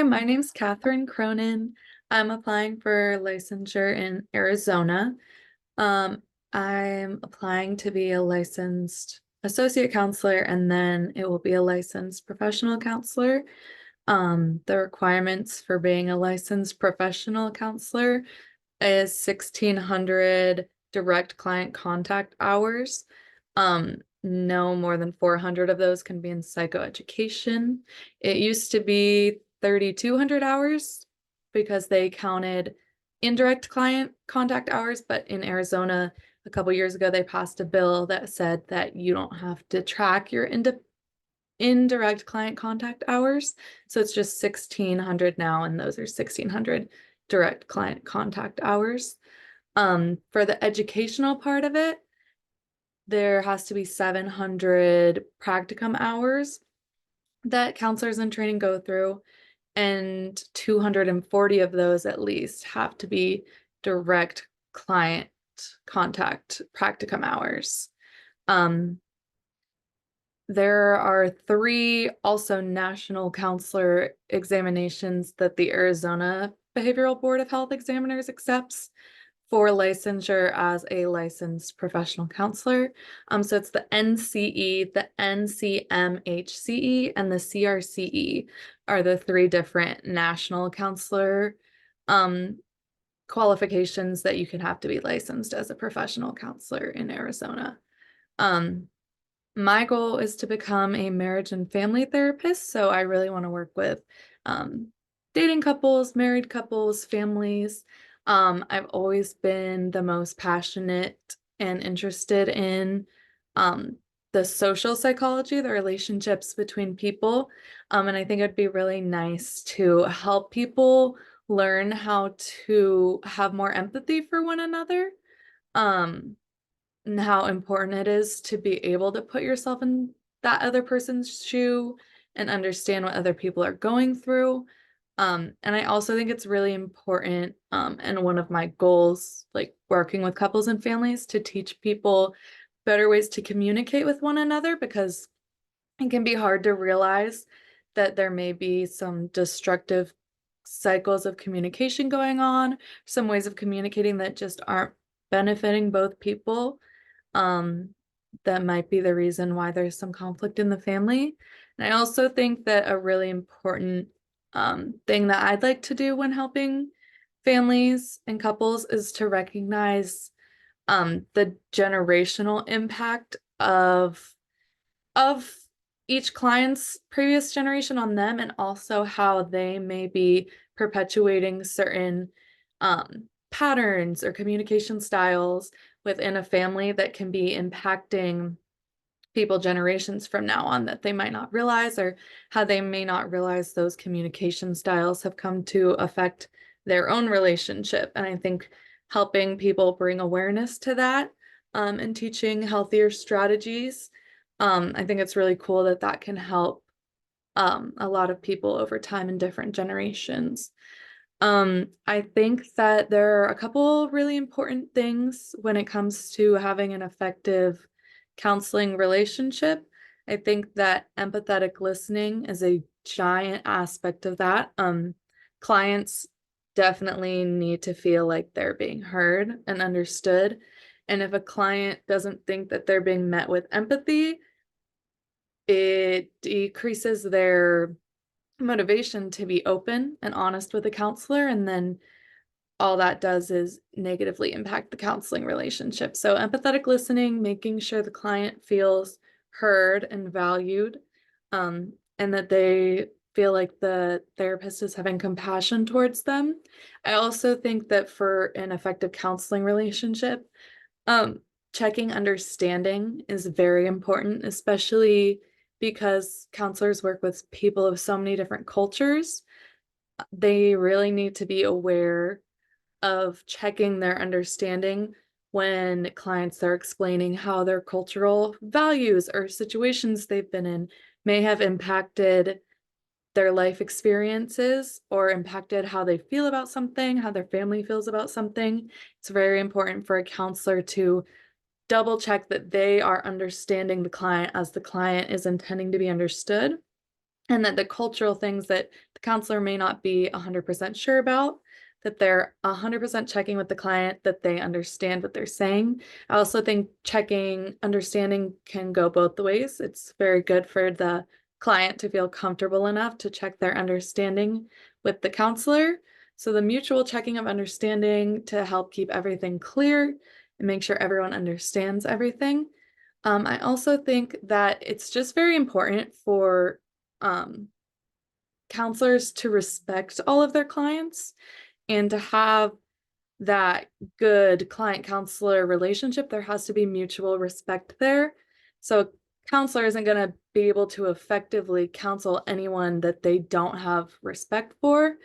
my name's Catherine Cronin. I'm applying for licensure in Arizona. Um, I'm applying to be a licensed associate counselor, and then it will be a licensed professional counselor. The requirements for being a licensed professional counselor is 1,600 direct client contact hours. No more than 400 of those can be in psychoeducation. It used to be 3,200 hours because they counted indirect client contact hours, but in Arizona, a couple years ago, they passed a bill that said that you don't have to track your indirect client contact hours. So it's just 1,600 now, and those are 1,600 direct client contact hours. For the educational part of it, there has to be 700 practicum hours that counselors in training go through, and 240 of those at least have to be direct client contact practicum hours. There are three also national counselor examinations that the Arizona Behavioral Board of Health Examiners accepts for licensure as a licensed professional counselor. So it's the NCE, the NCMHCE, and the CRCE are the three different national counselor qualifications that you can have to be licensed as a professional counselor in Arizona. My goal is to become a marriage and family therapist, so I really want to work with dating couples, married couples, families. I've always been the most passionate and interested in the social psychology, the relationships between people. And I think it'd be really nice to help people learn how to have more empathy for one another. Um, and how important it is to be able to put yourself in that other person's shoe and understand what other people are going through. And I also think it's really important, and one of my goals, like working with couples and families, to teach people better ways to communicate with one another, because it can be hard to realize that there may be some destructive cycles of communication going on, some ways of communicating that just aren't benefiting both people. Um, that might be the reason why there's some conflict in the family. And I also think that a really important thing that I'd like to do when helping families and couples is to recognize the generational impact of each client's previous generation on them, and also how they may be perpetuating certain patterns or communication styles within a family that can be impacting people generations from now on that they might not realize, or how they may not realize those communication styles have come to affect their own relationship. And I think helping people bring awareness to that, and teaching healthier strategies, I think it's really cool that that can help a lot of people over time in different generations. I think that there are a couple really important things when it comes to having an effective counseling relationship. I think that empathetic listening is a giant aspect of that. Clients definitely need to feel like they're being heard and understood. And if a client doesn't think that they're being met with empathy, it decreases their motivation to be open and honest with a counselor, and then all that does is negatively impact the counseling relationship. So empathetic listening, making sure the client feels heard and valued, and that they feel like the therapist is having compassion towards them. I also think that for an effective counseling relationship, um, checking understanding is very important, especially because counselors work with people of so many different cultures. They really need to be aware of checking their understanding when clients are explaining how their cultural values or situations they've been in may have impacted their life experiences or impacted how they feel about something, how their family feels about something. It's very important for a counselor to double check that they are understanding the client as the client is intending to be understood. and that the cultural things that the counselor may not be 100% sure about, that they're 100% checking with the client that they understand what they're saying. I also think checking understanding can go both ways. It's very good for the client to feel comfortable enough to check their understanding with the counselor. So the mutual checking of understanding to help keep everything clear and make sure everyone understands everything. I also think that it's just very important for um, counselors to respect all of their clients and to have that good client counselor relationship. There has to be mutual respect there. So a counselor isn't going to be able to effectively counsel anyone that they don't have respect for.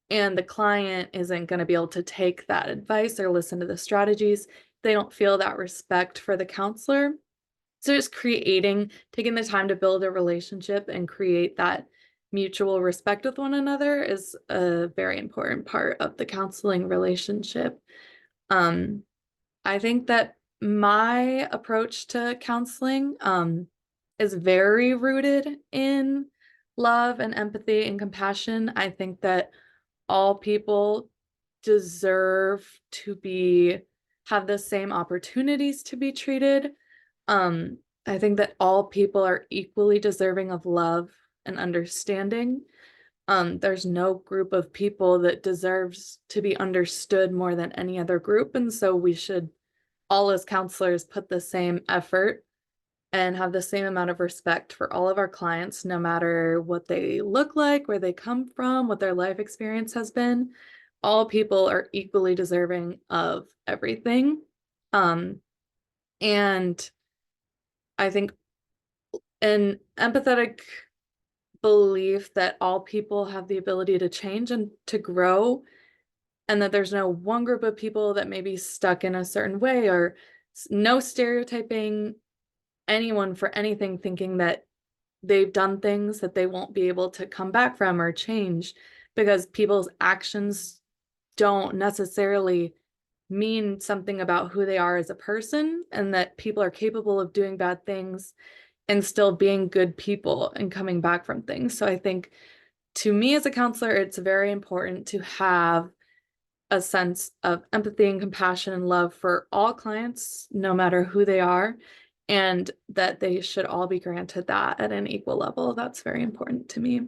And the client isn't going to be able to take that advice or listen to the strategies. They don't feel that respect for the counselor. So just taking the time to build a relationship and create that mutual respect with one another is a very important part of the counseling relationship. Um, I think that my approach to counseling is very rooted in love and empathy and compassion. I think that all people deserve to have the same opportunities to be treated. Um, I think that all people are equally deserving of love and understanding. There's no group of people that deserves to be understood more than any other group. And so we should all as counselors put the same effort and have the same amount of respect for all of our clients, no matter what they look like, where they come from, what their life experience has been. All people are equally deserving of everything. Um, and I think an empathetic belief that all people have the ability to change and to grow, and that there's no one group of people that may be stuck in a certain way, or no stereotyping anyone for anything, thinking that they've done things that they won't be able to come back from or change, because people's actions don't necessarily mean something about who they are as a person, and that people are capable of doing bad things and still being good people and coming back from things. So I think to me as a counselor, it's very important to have a sense of empathy and compassion and love for all clients, no matter who they are, and that they should all be granted that at an equal level. That's very important to me.